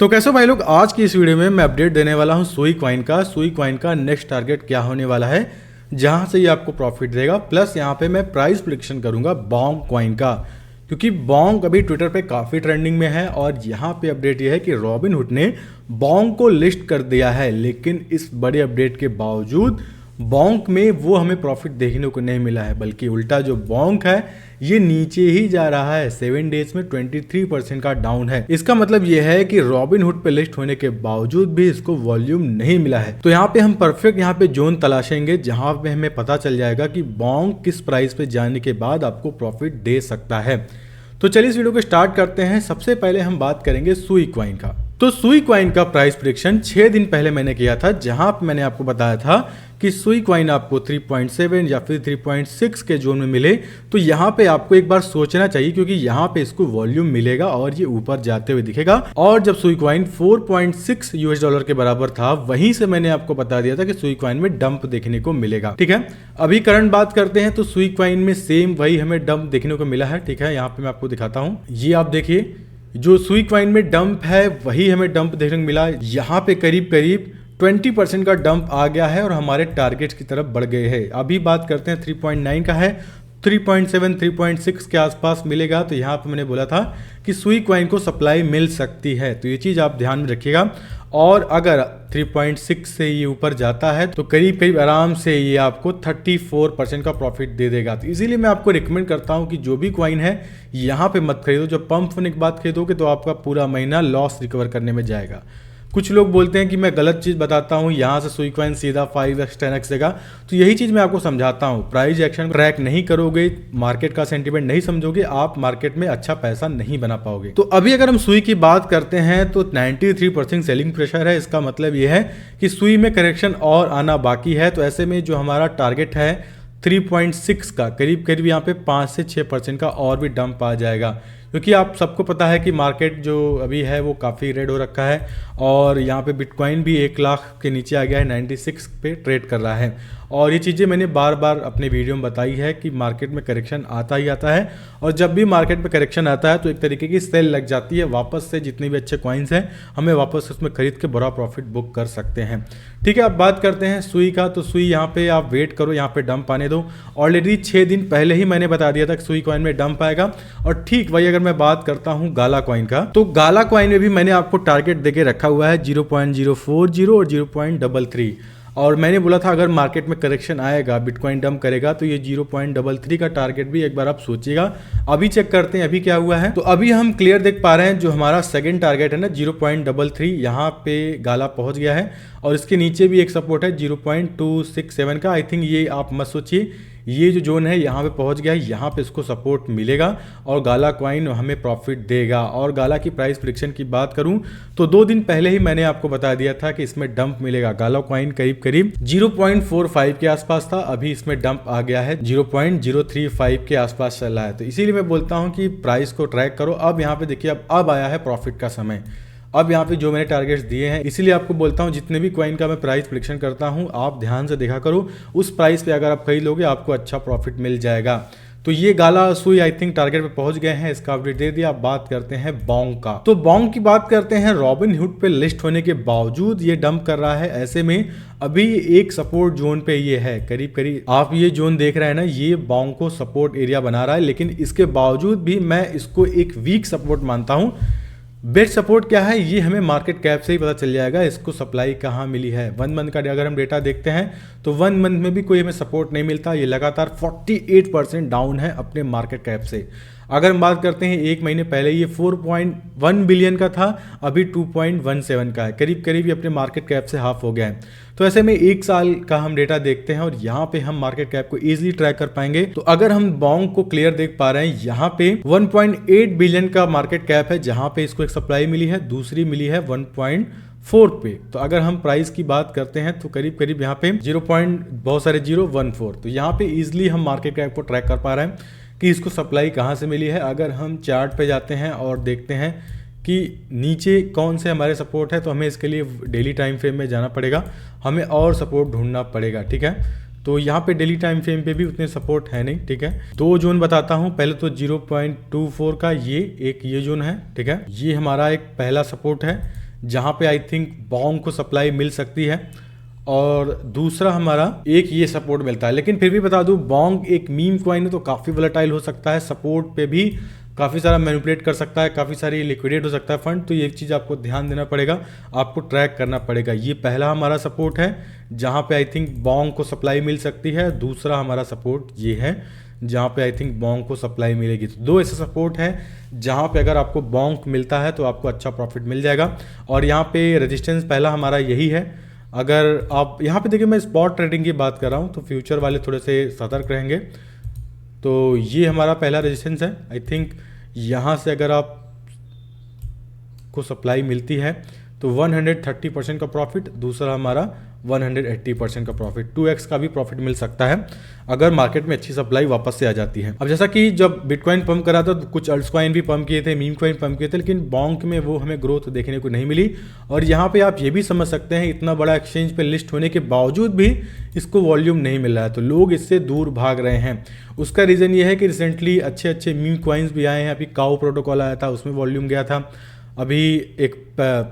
तो कैसे हो भाई लोग। आज की इस वीडियो में मैं अपडेट देने वाला हूं सुई कॉइन का नेक्स्ट टारगेट क्या होने वाला है, जहां से ये आपको प्रॉफिट देगा। प्लस यहां पे मैं प्राइस प्रेडिक्शन करूंगा बोंग कॉइन का, क्योंकि बोंग अभी ट्विटर पे काफ़ी ट्रेंडिंग में है। और यहाँ पे अपडेट ये है कि रॉबिनहुड ने बोंग को लिस्ट कर दिया है, लेकिन इस बड़े अपडेट के बावजूद बोंग में वो हमें प्रॉफिट देखने को नहीं मिला है, बल्कि उल्टा जो बोंग है ये नीचे ही जा रहा है। 7 डेज में 23% का डाउन है। इसका मतलब ये है कि रॉबिनहुड पे लिस्ट होने के बावजूद भी इसको वॉल्यूम नहीं मिला है। तो यहाँ पे हम परफेक्ट यहाँ पे जोन तलाशेंगे, जहां पे हमें पता चल जाएगा कि बोंग किस प्राइस पे जाने के बाद आपको प्रॉफिट दे सकता है। तो चलिए इस वीडियो को स्टार्ट करते हैं। सबसे पहले हम बात करेंगे सुई कॉइन का। तो सुई कॉइन का प्राइस प्रेडिक्शन 6 दिन पहले मैंने किया था, जहां पे मैंने आपको बताया था कि सुई कॉइन आपको 3.7 या फिर 3.6 के जोन में मिले तो यहाँ पे आपको एक बार सोचना चाहिए, क्योंकि यहाँ पे इसको वॉल्यूम मिलेगा और ये ऊपर जाते हुए दिखेगा। और जब सुई कॉइन 4.6 यूएस डॉलर के बराबर था, वहीं से मैंने आपको बता दिया था कि सुई कॉइन में डंप देखने को मिलेगा। ठीक है, अभी करंट बात करते हैं तो सुई कॉइन में सेम वही हमें डंप देखने को मिला है। ठीक है, यहाँ पे मैं आपको दिखाता हूँ। ये आप देखिए, जो सुई कॉइन में डंप है वही हमें डंप देखने को मिला। यहाँ पे करीब करीब 20% का डंप आ गया है और हमारे टारगेट्स की तरफ बढ़ गए हैं। अभी बात करते हैं 3.9 का है, 3.7 3.6 के आसपास मिलेगा। तो यहाँ पे मैंने बोला था कि सुई कॉइन को सप्लाई मिल सकती है, तो ये चीज़ आप ध्यान में रखिएगा। और अगर 3.6 से ये ऊपर जाता है तो करीब करीब आराम से ये आपको 34% का प्रॉफिट दे देगा। तो इसीलिए मैं आपको रिकमेंड करता हूँ कि जो भी कॉइन है यहाँ पे मत खरीदो। जब पंप होने के बाद खरीदोगे तो आपका पूरा महीना लॉस रिकवर करने में जाएगा। कुछ लोग बोलते हैं कि मैं गलत चीज़ बताता हूँ, यहाँ से सुई कॉइन सीधा 5x 10x देगा। तो यही चीज़ मैं आपको समझाता हूँ। प्राइस एक्शन ट्रैक नहीं करोगे, मार्केट का सेंटीमेंट नहीं समझोगे, आप मार्केट में अच्छा पैसा नहीं बना पाओगे। तो अभी अगर हम सुई की बात करते हैं तो 93% सेलिंग प्रेशर है। इसका मतलब ये है कि सुई में करेक्शन और आना बाकी है। तो ऐसे में जो हमारा टारगेट है 3.6 का, करीब करीब यहाँ पे 5 से 6% का और भी डंप आ जाएगा, क्योंकि आप सबको पता है कि मार्केट जो अभी है वो काफ़ी रेड हो रखा है। और यहाँ पे बिटकॉइन भी 1 लाख के नीचे आ गया है, 96 पे ट्रेड कर रहा है। और ये चीज़ें मैंने बार बार अपने वीडियो में बताई है कि मार्केट में करेक्शन आता ही आता है, और जब भी मार्केट में करेक्शन आता है तो एक तरीके की सेल लग जाती है। वापस से जितने भी अच्छे कॉइन्स हैं हमें वापस से उसमें खरीद के बड़ा प्रॉफिट बुक कर सकते हैं। ठीक है, अब बात करते हैं सुई का। तो सुई यहाँ पे आप वेट करो, यहाँ पे डंप आने दो। ऑलरेडी 6 दिन पहले ही मैंने बता दिया था कि सुई कॉइन में डंप आएगा। और ठीक वही अगर मैं बात करता हूँ गाला कॉइन का, तो गाला कॉइन में भी मैंने आपको टारगेट देके रखा हुआ है 0.040 और 0.33। और मैंने बोला था अगर मार्केट में करेक्शन आएगा, बिटकॉइन डंप करेगा, तो ये 0.33 का टारगेट भी एक बार आप सोचिएगा। अभी चेक करते हैं अभी क्या हुआ है। तो अभी हम क्लियर देख पा रहे हैं जो हमारा सेकंड टारगेट है ना 0.33, यहाँ पे गाला पहुंच गया है। और इसके नीचे भी एक सपोर्ट है 0.267 का। आई थिंक ये आप मत सोचिए, ये जो जोन है यहाँ पे पहुँच गया है, यहाँ पे इसको सपोर्ट मिलेगा और गाला कॉइन हमें प्रॉफिट देगा। और गाला की प्राइस प्रेडिक्शन की बात करूं तो 2 दिन पहले ही मैंने आपको बता दिया था कि इसमें डंप मिलेगा। गाला कॉइन करीब करीब 0.45 के आसपास था, अभी इसमें डंप आ गया है 0.035 के आसपास चल रहा है। तो इसीलिए मैं बोलता हूँ कि प्राइस को ट्रैक करो। अब यहाँ पे देखिए, अब आया है प्रॉफिट का समय। अब यहाँ पे जो मैंने टारगेट्स दिए हैं, इसीलिए आपको बोलता हूँ जितने भी कॉइन का मैं प्राइस प्रेडिक्शन करता हूँ आप ध्यान से देखा करो। उस प्राइस पे अगर आप खरीद लोगे आपको अच्छा प्रॉफिट मिल जाएगा। तो ये गाला सुई आई थिंक टारगेट पे पहुंच गए हैं, इसका अपडेट दे दिया। अब बात करते हैं बोंग का। तो बोंग की बात करते हैं, रॉबिनहुड पे लिस्ट होने के बावजूद ये डंप कर रहा है। ऐसे में अभी एक सपोर्ट जोन पे ये है, करीब करीब आप ये जोन देख रहे हैं ना, ये बोंग को सपोर्ट एरिया बना रहा है। लेकिन इसके बावजूद भी मैं इसको एक वीक सपोर्ट मानता हूँ। बेस्ट सपोर्ट क्या है ये हमें मार्केट कैप से ही पता चल जाएगा। इसको सप्लाई कहाँ मिली है, 1 मंथ का अगर हम डेटा देखते हैं तो 1 मंथ में भी कोई हमें सपोर्ट नहीं मिलता। ये लगातार 48% डाउन है अपने मार्केट कैप से। अगर हम बात करते हैं 1 महीने पहले ये 4.1 बिलियन का था, अभी 2.17 का है। करीब करीब ये अपने मार्केट कैप से हाफ हो गया है। तो ऐसे में 1 साल का हम डेटा देखते हैं और यहाँ पे हम मार्केट कैप को इजीली ट्रैक कर पाएंगे। तो अगर हम बोंग को क्लियर देख पा रहे हैं, यहाँ पे 1.8 बिलियन का मार्केट कैप है, जहाँ पे इसको एक सप्लाई मिली है, दूसरी मिली है 1.4 पे। तो अगर हम प्राइस की बात करते हैं तो करीब करीब यहाँ पे 0.014, तो यहाँ पे इजीली हम मार्केट कैप को ट्रैक कर पा रहे हैं कि इसको सप्लाई कहाँ से मिली है। अगर हम चार्ट पे जाते हैं और देखते हैं कि नीचे कौन से हमारे सपोर्ट है, तो हमें इसके लिए डेली टाइम फ्रेम में जाना पड़ेगा, हमें और सपोर्ट ढूंढना पड़ेगा। ठीक है, तो यहाँ पे डेली टाइम फ्रेम पे भी उतने सपोर्ट है नहीं। ठीक है, 2 जोन बताता हूँ। पहले तो 0.24 का ये जोन है। ठीक है, ये हमारा एक पहला सपोर्ट है। जहाँ पे आई थिंक बॉन्ग को सप्लाई मिल सकती है, और दूसरा हमारा एक ये सपोर्ट मिलता है। लेकिन फिर भी बता दूं, बॉन्ग एक मीम कॉइन है तो काफ़ी वोलेटाइल हो सकता है, सपोर्ट पे भी काफ़ी सारा मैनिपुलेट कर सकता है, काफ़ी सारी लिक्विडेट हो सकता है फंड। तो ये एक चीज़ आपको ध्यान देना पड़ेगा, आपको ट्रैक करना पड़ेगा। ये पहला हमारा सपोर्ट है जहाँ पे आई थिंक बॉन्ग को सप्लाई मिल सकती है, दूसरा हमारा सपोर्ट ये है जहाँ पे आई थिंक बॉन्ग को सप्लाई मिलेगी। तो दो ऐसे सपोर्ट हैं जहाँ पे अगर आपको बॉन्ग मिलता है तो आपको अच्छा प्रॉफिट मिल जाएगा। और यहाँ पे रेजिस्टेंस पहला हमारा यही है। अगर आप यहाँ पे देखिए, मैं स्पॉट ट्रेडिंग की बात कर रहा हूँ तो फ्यूचर वाले थोड़े से सतर्क रहेंगे। तो ये हमारा पहला रेजिस्टेंस है। आई थिंक यहाँ से अगर आप को सप्लाई मिलती है तो 130% का प्रॉफिट, दूसरा हमारा 180% का प्रॉफिट, 2x का भी प्रॉफिट मिल सकता है अगर मार्केट में अच्छी सप्लाई वापस से आ जाती है। अब जैसा कि जब बिटकॉइन पंप करा था तो कुछ अल्ट्स कॉइन भी पंप किए थे, मीम कॉइन पंप किए थे, लेकिन बॉन्क में वो हमें ग्रोथ देखने को नहीं मिली। और यहाँ पे आप ये भी समझ सकते हैं, इतना बड़ा एक्सचेंज पे लिस्ट होने के बावजूद भी इसको वॉल्यूम नहीं मिल रहा है, तो लोग इससे दूर भाग रहे हैं। उसका रीज़न ये है कि रिसेंटली अच्छे अच्छे मीम कॉइन्स भी आए हैं। अभी काउ प्रोटोकॉल आया था, उसमें वॉल्यूम गया था। अभी एक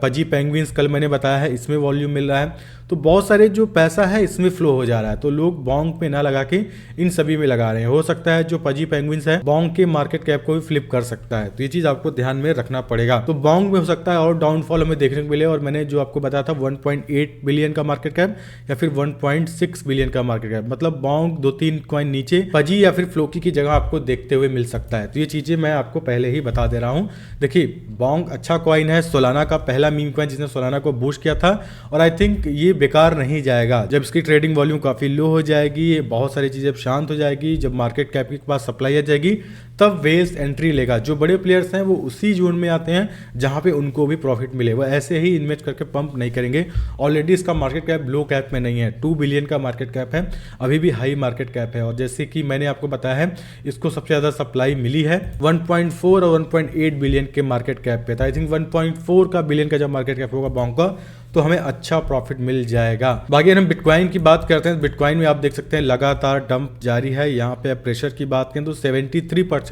पजी पेंगुइन्स कल मैंने बताया है, इसमें वॉल्यूम मिल रहा है। तो बहुत सारे जो पैसा है इसमें फ्लो हो जा रहा है, तो लोग बॉन्ग पे ना लगा के इन सभी में लगा रहे हैं। हो सकता है जो पजी पेंगुइन्स है बॉन्ग के मार्केट कैप को भी फ्लिप कर सकता है, तो ये चीज़ आपको ध्यान में रखना पड़ेगा। तो बॉन्ग में हो सकता है और डाउनफॉल हमें देखने को मिले। और मैंने जो आपको बताया था 1.8 बिलियन का मार्केट कैप या फिर 1.6 बिलियन का मार्केट कैप, मतलब बॉन्ग 2-3 कॉइन नीचे पजी या फिर फ्लोकी की जगह आपको देखते हुए मिल सकता है। तो ये चीज़ें मैं आपको पहले ही बता दे रहा हूँ। देखिए, बॉन्ग अच्छा कॉइन है, सोलाना का पहला मीम कॉइन जिसने सोलाना को बूस्ट किया था, और आई थिंक ये बेकार नहीं जाएगा। जब इसकी ट्रेडिंग वॉल्यूम काफ़ी लो हो जाएगी, बहुत सारी चीज़ें शांत हो जाएगी, जब मार्केट कैप के पास सप्लाई आ जाएगी, तब वेल्स एंट्री लेगा। जो बड़े प्लेयर्स हैं वो उसी जोन में आते हैं जहां पे उनको भी प्रॉफिट मिले, वो ऐसे ही इन्वेस्ट करके पंप नहीं करेंगे। ऑलरेडी इसका मार्केट कैप लो कैप में नहीं है, 2 बिलियन का मार्केट कैप है, अभी भी हाई मार्केट कैप है। और जैसे कि मैंने आपको बताया है, इसको सबसे ज़्यादा सप्लाई मिली है 1.4 और 1.8 बिलियन के मार्केट कैप पे। तो आई थिंक 1.4 का बिलियन का जब मार्केट कैप होगा बॉन्ग का, तो हमें अच्छा प्रॉफिट मिल जाएगा। बाकी अगर हम बिटकॉइन की बात करते हैं, बिटकॉइन में आप देख सकते हैं लगातार डंप जारी है। यहाँ पे प्रेशर की बात करें तो 73%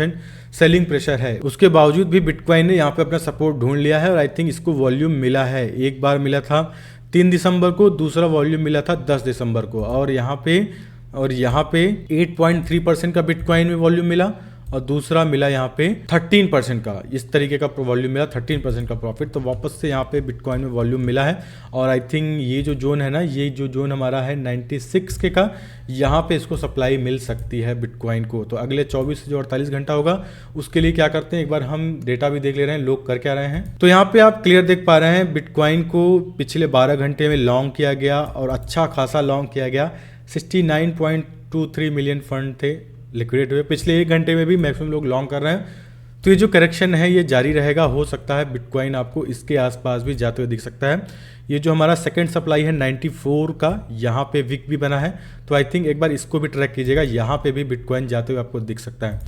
सेलिंग प्रेशर है, उसके बावजूद भी बिटकॉइन ने यहाँ पे अपना सपोर्ट ढूंढ लिया है। और आई थिंक इसको वॉल्यूम मिला है, एक बार मिला था 3 दिसंबर को, दूसरा वॉल्यूम मिला था 10 दिसंबर को, और यहाँ पे 8.3% का बिटकॉइन में वॉल्यूम मिला, और दूसरा मिला यहाँ पे 13% का, इस तरीके का वॉल्यूम मिला, 13% का प्रॉफिट। तो वापस से यहाँ पे बिटकॉइन में वॉल्यूम मिला है। और आई थिंक ये जो जोन है ना, ये जो जोन हमारा है 96 के का, यहाँ पे इसको सप्लाई मिल सकती है बिटकॉइन को। तो अगले 24 से जो 48 घंटा होगा उसके लिए क्या करते हैं, एक बार हम डेटा भी देख ले रहे हैं लोग कर क्या रहे हैं। तो यहाँ पे आप क्लियर देख पा रहे हैं, बिटकॉइन को पिछले 12 घंटे में लॉन्ग किया गया और अच्छा खासा लॉन्ग किया गया। 69.23 मिलियन फंड थे लिक्विडेट हुए, पिछले 1 घंटे में भी मैक्सिमम लोग लॉन्ग कर रहे हैं। तो ये जो करेक्शन है ये जारी रहेगा, हो सकता है बिटकॉइन आपको इसके आसपास भी जाते हुए दिख सकता है। ये जो हमारा सेकंड सप्लाई है 94 का, यहाँ पे विक भी बना है, तो आई थिंक एक बार इसको भी ट्रैक कीजिएगा, यहाँ पे भी बिटकॉइन जाते हुए आपको दिख सकता है।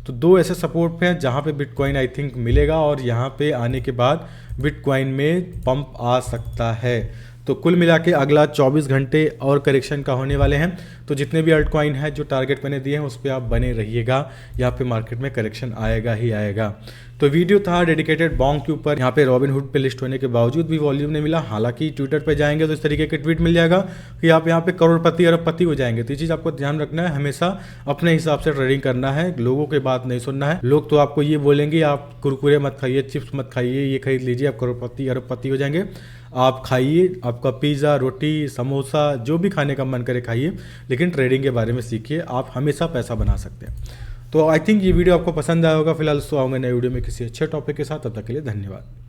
तो दो ऐसे सपोर्ट पे हैं जहाँ पे बिटकॉइन आई थिंक मिलेगा, और यहाँ पे आने के बाद बिटकॉइन में पंप आ सकता है। तो कुल मिला के अगला 24 घंटे और करेक्शन का होने वाले हैं। तो जितने भी अल्ट कॉइन है जो टारगेट मैंने दिए हैं उस पर आप बने रहिएगा, यहाँ पे मार्केट में करेक्शन आएगा ही आएगा। तो वीडियो था डेडिकेटेड बॉन्ग के ऊपर। यहाँ पे रॉबिनहुड पे लिस्ट होने के बावजूद भी वॉल्यूम नहीं मिला, हालांकि ट्विटर पे जाएंगे तो इस तरीके के ट्वीट मिल जाएगा कि आप यहाँ पे करोड़पति अरबपति हो जाएंगे। तो ये चीज़ आपको ध्यान रखना है, हमेशा अपने हिसाब से ट्रेडिंग करना है, लोगों की बात नहीं सुनना है। लोग तो आपको ये बोलेंगे आप कुरकुरे मत खाइए, चिप्स मत खाइए, ये खरीद लीजिए आप करोड़पति अरबपति हो जाएंगे। आप खाइए, आपका पिज़्ज़ा, रोटी, समोसा जो भी खाने का मन करे खाइए, लेकिन ट्रेडिंग के बारे में सीखिए, आप हमेशा पैसा बना सकते हैं। तो आई थिंक ये वीडियो आपको पसंद आया होगा। फिलहाल आऊँगा नए वीडियो में किसी अच्छे टॉपिक के साथ, तब तक के लिए धन्यवाद।